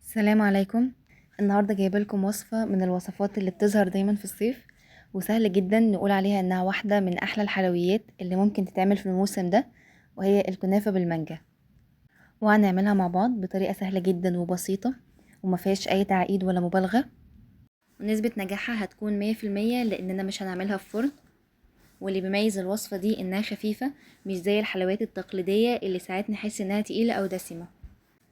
السلام عليكم. النهارده جايبه لكم وصفه من الوصفات اللي بتظهر دايما في الصيف، وسهل جدا نقول عليها انها واحده من احلى الحلويات اللي ممكن تتعمل في الموسم ده، وهي الكنافه بالمانجا. وهنعملها مع بعض بطريقه سهله جدا وبسيطه، وما فيهاش اي تعقيد ولا مبالغه. ونسبه نجاحها هتكون 100% لاننا مش هنعملها في فرن. واللي بيميز الوصفه دي انها خفيفه، مش زي الحلويات التقليديه اللي ساعات نحس انها تقيله او دسمه.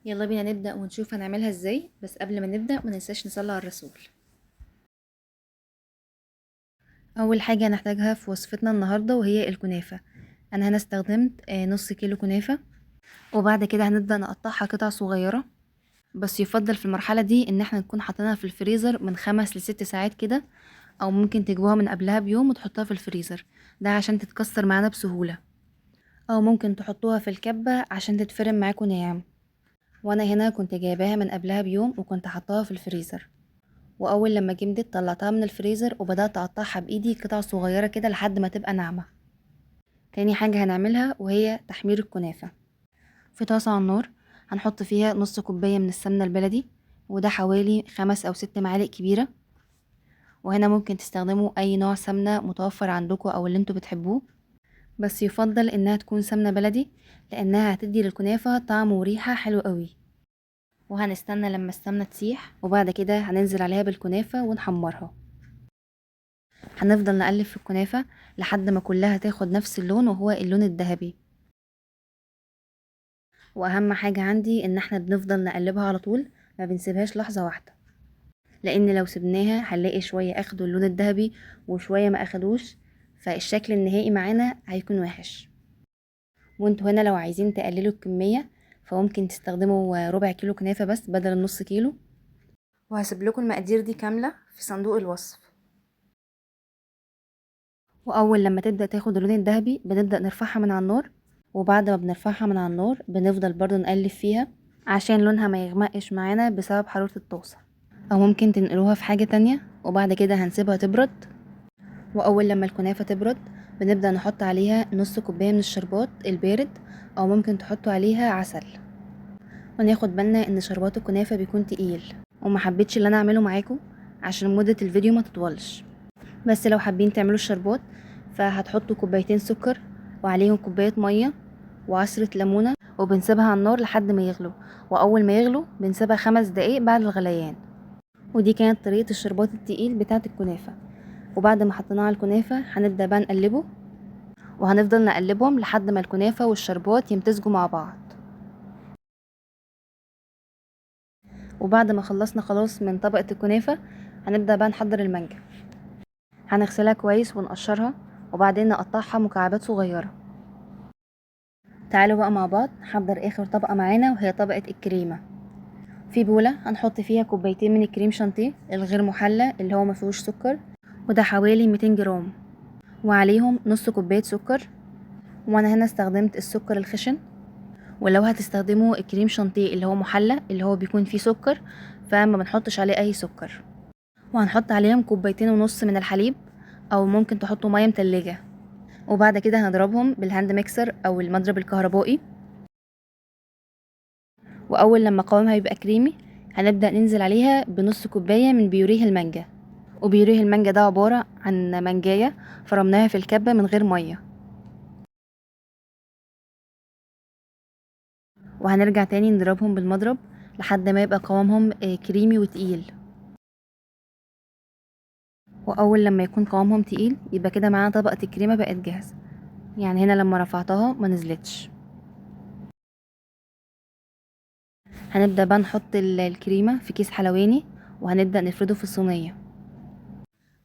يلا بينا نبدأ ونشوف هنعملها ازاي، بس قبل ما نبدأ ما ننساش نصلي على الرسول. اول حاجة هنحتاجها في وصفتنا النهاردة وهي الكنافة. انا هنا استخدمت نص كيلو كنافة، وبعد كده هنبدأ نقطعها قطع صغيرة. بس يفضل في المرحلة دي ان احنا نكون حاطينها في الفريزر من 5 ل6 ساعات كده، او ممكن تجيبوها من قبلها بيوم وتحطها في الفريزر، ده عشان تتكسر معانا بسهولة. او ممكن تحطوها في الكبة عشان تتفرم معاكم ناعم. وانا هنا كنت جايباها من قبلها بيوم وكنت حطاها في الفريزر. واول لما جمدت طلعتها من الفريزر وبدات اقطعها بايدي قطع صغيره كده لحد ما تبقى ناعمه. تاني حاجه هنعملها وهي تحمير الكنافه. في طاسه على النار هنحط فيها نص كوبايه من السمنه البلدي، وده حوالي 5 أو 6 معالق كبيره. وهنا ممكن تستخدموا اي نوع سمنه متوفر عندكم او اللي انتوا بتحبوه، بس يفضل انها تكون سمنه بلدي لانها هتدي للكنافه طعم وريحه حلو قوي. وهنستنى لما السمنه تسيح، وبعد كده هننزل عليها بالكنافه ونحمرها. هنفضل نقلب في الكنافة لحد ما كلها تاخد نفس اللون وهو اللون الذهبي. واهم حاجة عندي ان احنا بنفضل نقلبها على طول، ما بنسيبهاش لحظة واحدة، لان لو سبناها هنلاقي شوية اخدوا اللون الذهبي وشوية ما اخدوش، فالشكل النهائي معانا هيكون وحش. وانتوا هنا لو عايزين تقللوا الكمية فممكن تستخدموا ربع كيلو كنافة بس بدل النص كيلو. وهسيب لكم المقادير دي كاملة في صندوق الوصف. واول لما تبدأ تاخد اللون الذهبي بنبدأ نرفعها من على النار، وبعد ما بنرفعها من على النار بنفضل برضو نقلب فيها عشان لونها ما يغمقش معانا بسبب حرارة الطاسة. او ممكن تنقلوها في حاجة تانية، وبعد كده هنسيبها تبرد. واول لما الكنافة تبرد بنبدأ نحط عليها نص كوباية من الشربات البارد، او ممكن تحطوا عليها عسل. وناخد بالنا ان شربات الكنافة بيكون تقيل، وما حبيتش اللي انا اعمله معاكم عشان مدة الفيديو ما تطولش. بس لو حابين تعملوا الشربات فهتحطوا كوبايتين سكر وعليهم كوباية مية وعصرة ليمونة، وبنسيبها على النار لحد ما يغلوا. واول ما يغلوا بنسيبها 5 دقايق بعد الغليان. ودي كانت طريقة الشربات التقيل بتاعة الكنافة. وبعد ما حطيناه على الكنافة هنبدأ بقى نقلبه، وهنفضل نقلبهم لحد ما الكنافة والشربات يمتزجوا مع بعض. وبعد ما خلصنا خلاص من طبقة الكنافة هنبدأ بقى نحضر المانجا. هنغسلها كويس ونقشرها، وبعدين نقطعها مكعبات صغيرة. تعالوا بقى مع بعض نحضر اخر طبقة معانا وهي طبقة الكريمة. في بولة هنحط فيها كوبايتين من الكريم شانتيه الغير محلى اللي هو مفيهوش سكر، وده حوالي 200 جرام، وعليهم نص كوباية سكر. وانا هنا استخدمت السكر الخشن. ولو هتستخدموا الكريم شانتيه اللي هو محلى اللي هو بيكون فيه سكر فما بنحطش عليه اي سكر. وهنحط عليهم كوبايتين ونص من الحليب، او ممكن تحطوا مية متلجة. وبعد كده هنضربهم بالهاند ميكسر او المضرب الكهربائي. واول لما قوامها يبقى كريمي هنبدأ ننزل عليها بنص كوباية من بيوريه المانجا. وبيوريه المانجا ده عبارة عن مانجاية فرمناها في الكبة من غير مية. وهنرجع تاني نضربهم بالمضرب لحد ما يبقى قوامهم كريمي وتقيل. واول لما يكون قوامهم تقيل يبقى كده معانا طبقة الكريمة بقت جاهزة. يعني هنا لما رفعتها ما نزلتش. هنبدأ بقى نحط الكريمة في كيس حلواني، وهنبدأ نفرده في الصينية،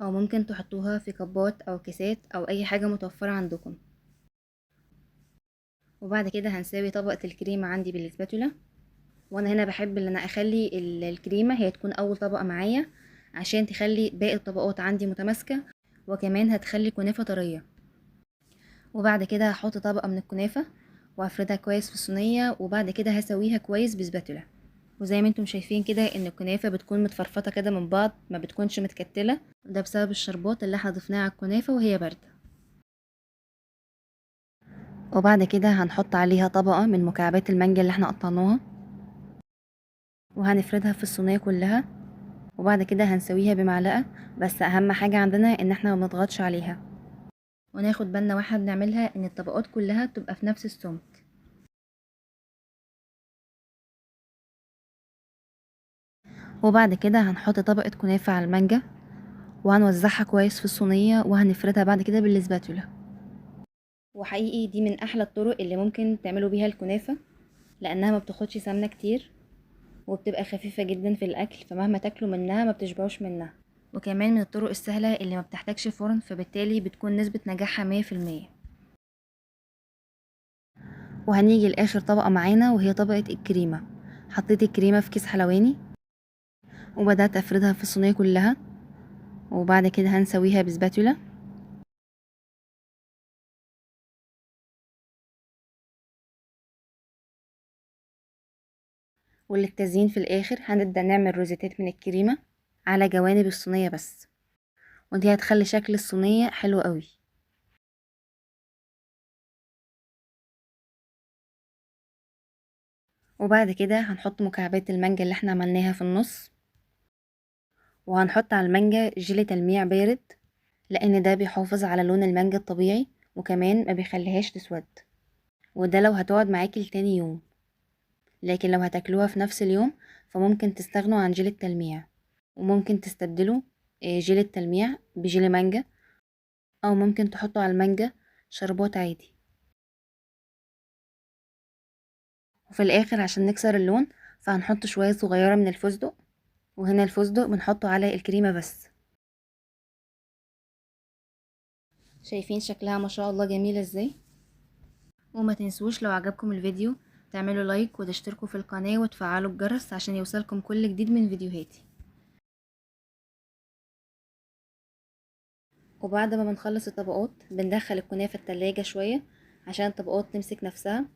او ممكن تحطوها في كبات او كيسات او اي حاجة متوفرة عندكم. وبعد كده هنساوي طبقة الكريمة عندي بالسباتولا. وانا هنا بحب ان انا اخلي الكريمة هي تكون اول طبقة معايا عشان تخلي باقي الطبقات عندي متماسكة، وكمان هتخلي الكنافة طرية. وبعد كده هحط طبقة من الكنافة وهفردها كويس في الصينية، وبعد كده هسويها كويس بسباتولا. وزي ما انتم شايفين كده ان الكنافة بتكون متفرفطة كده من بعض، ما بتكونش متكتلة، ده بسبب الشربات اللي احنا ضفناه على الكنافة وهي باردة. وبعد كده هنحط عليها طبقة من مكعبات المانجا اللي احنا قطعناها. وهنفردها في الصينية كلها، وبعد كده هنسويها بمعلقة. بس اهم حاجة عندنا ان احنا ما نضغطش عليها، وناخد بالنا واحنا بنعملها ان الطبقات كلها تبقى في نفس السمك. وبعد كده هنحط طبقة كنافة على المانجا، وهنوزعها كويس في الصينية، وهنفردها بعد كده بالسباتولا. وحقيقي دي من احلى الطرق اللي ممكن تعملوا بيها الكنافة، لانها ما بتاخدش سمنة كتير، وبتبقى خفيفة جدا في الاكل، فمهما تاكلوا منها ما بتشبعوش منها. وكمان من الطرق السهلة اللي ما بتحتاجش فرن، فبالتالي بتكون نسبة نجاحها 100%. وهنيجي لاخر طبقة معانا وهي طبقة الكريمة. حطيت الكريمة في كيس حلواني، وبدأت افردها في الصينية كلها، وبعد كده هنسويها بسباتولا. وللتزيين في الاخر هنبدأ نعمل روزيتات من الكريمة على جوانب الصينية بس، ودي هتخلي شكل الصينية حلو قوي. وبعد كده هنحط مكعبات المانجا اللي احنا عملناها في النص، وهنحط على المانجا جيلي تلميع بارد، لان ده بيحافظ على لون المانجا الطبيعي، وكمان ما بيخليهاش تسود، وده لو هتقعد معاكي لتاني يوم. لكن لو هتاكلوها في نفس اليوم فممكن تستغنوا عن جيل التلميع، وممكن تستبدلوا جيل التلميع بجيلي مانجا، او ممكن تحطوا على المانجا شربات عادي. وفي الاخر عشان نكسر اللون فهنحط شوية صغيرة من الفستق، وهنا الفستق بنحطه على الكريمة بس. شايفين شكلها ما شاء الله جميلة ازاي؟ وما تنسوش لو عجبكم الفيديو تعملوا لايك وتشتركوا في القناة وتفعلوا الجرس عشان يوصلكم كل جديد من فيديوهاتي. وبعد ما بنخلص الطبقات بندخل الكنافة التلاجة شوية عشان الطبقات تمسك نفسها،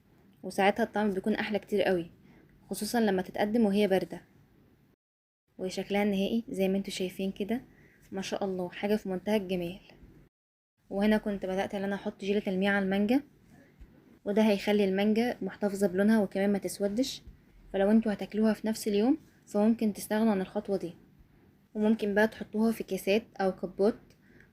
وساعتها الطعم بيكون احلى كتير قوي، خصوصا لما تتقدم وهي باردة. وشكلها النهائي زي ما انتوا شايفين كده، ما شاء الله حاجة في منتهى الجمال. وهنا كنت بدأت ان انا احط جيلة تلميع على المانجا، وده هيخلي المانجا محتفظة بلونها وكمان ما تسودش. فلو انتوا هتاكلوها في نفس اليوم فممكن تستغنوا عن الخطوة دي، وممكن بقى تحطوها في كيسات او كبات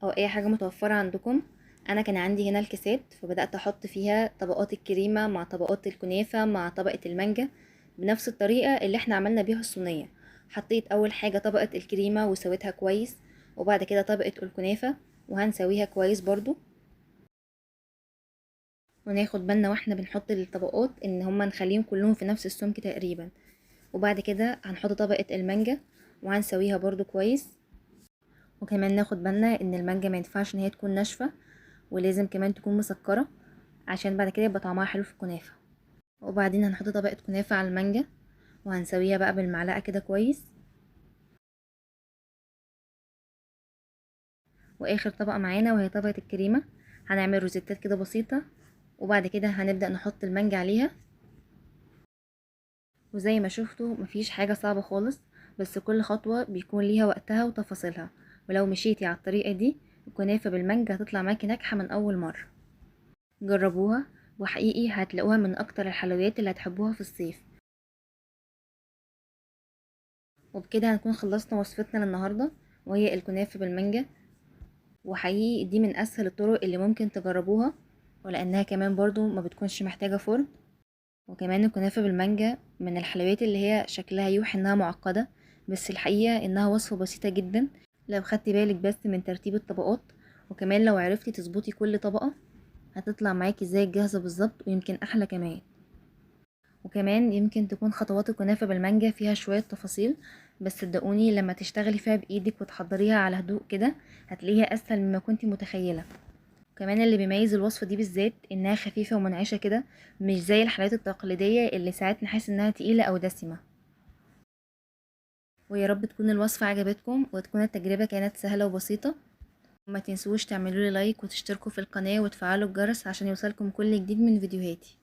او اي حاجة متوفرة عندكم. انا كان عندي هنا الكيسات، فبدأت احط فيها طبقات الكريمة مع طبقات الكنافة مع طبقة المانجا بنفس الطريقة اللي احنا عملنا بيها الصينية. حطيت اول حاجة طبقة الكريمة وسويتها كويس، وبعد كده طبقة الكنافة، وهنسويها كويس برضو. وناخد بالنا واحنا بنحط الطبقات ان هما نخليهم كلهم في نفس السمك تقريبا. وبعد كده هنحط طبقة المانجا وهنسويها برضو كويس. وكمان ناخد بالنا ان المانجا ما ينفعش ان هي تكون ناشفة، ولازم كمان تكون مسكرة عشان بعد كده يبقى طعمها حلو في الكنافة. وبعدين هنحط طبقة كنافة على المانجا وهنسويها بقى بالمعلقة كده كويس. واخر طبقة معانا وهي طبقة الكريمة، هنعمل روزيتات كده بسيطة، وبعد كده هنبدأ نحط المانجا عليها. وزي ما شفتوا مفيش حاجة صعبة خالص، بس كل خطوة بيكون ليها وقتها وتفاصيلها، ولو مشيتي على الطريقة دي الكنافة بالمانجا هتطلع معاكي ناجحة من أول مرة. جربوها، وحقيقي هتلاقوها من أكتر الحلويات اللي هتحبوها في الصيف. وبكده هنكون خلصنا وصفتنا للنهاردة، وهي الكنافة بالمانجا. وحقيقي دي من أسهل الطرق اللي ممكن تجربوها، ولأنها كمان برضو ما بتكونش محتاجة فرن. وكمان الكنافة بالمانجا من الحلويات اللي هي شكلها يوحي انها معقدة، بس الحقيقة انها وصفة بسيطة جدا لو خدتي بالك بس من ترتيب الطبقات، وكمان لو عرفتي تظبطي كل طبقة هتطلع معاكي زي الجاهزة بالظبط، ويمكن احلى كمان. وكمان يمكن تكون خطوات الكنافة بالمانجا فيها شوية تفاصيل، بس صدقوني لما تشتغلي فيها بايدك وتحضريها على هدوء كده هتلاقيها اسهل مما كنتي متخيلة. كمان اللي بيميز الوصفة دي بالذات انها خفيفة ومنعشة كده، مش زي الحلويات التقليدية اللي ساعات نحس انها تقيلة او دسمة. ويا رب تكون الوصفة عجبتكم وتكون التجربة كانت سهلة وبسيطة. وما تنسوش تعملوا لي لايك وتشتركوا في القناة وتفعلوا الجرس عشان يوصلكم كل جديد من فيديوهاتي.